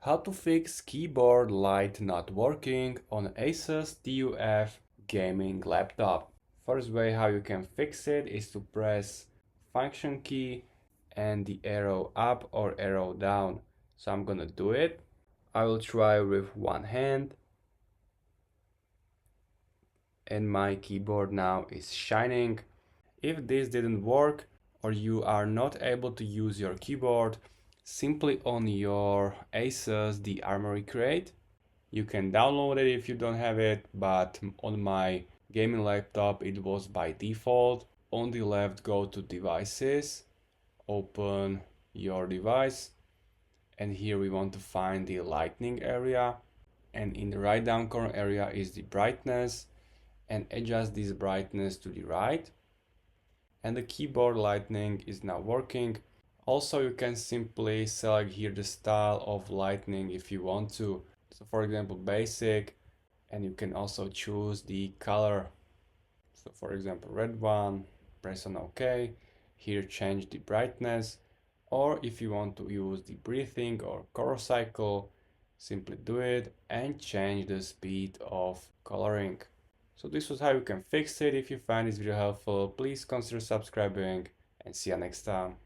How to fix keyboard light not working on Asus TUF gaming laptop. First way how you can fix it is to press function key and the arrow up or arrow down. So I'm gonna do it. I will try with one hand. And my keyboard now is shining. If this didn't work or you are not able to use your keyboard, simply on your Asus the Armoury Crate. You can download it if you don't have it, but on my gaming laptop it was by default. On the left, go to devices, open your device, and here we want to find the lightning area, and in the right down corner area is the brightness, and adjust this brightness to the right, and the keyboard lightning is now working. Also, you can simply select here the style of lightning if you want to. So for example, basic, and you can also choose the color. So for example, red one, press on OK. Here change the brightness, or if you want to use the breathing or color cycle, simply do it and change the speed of coloring. So this was how you can fix it. If you find this video helpful, please consider subscribing and see you next time.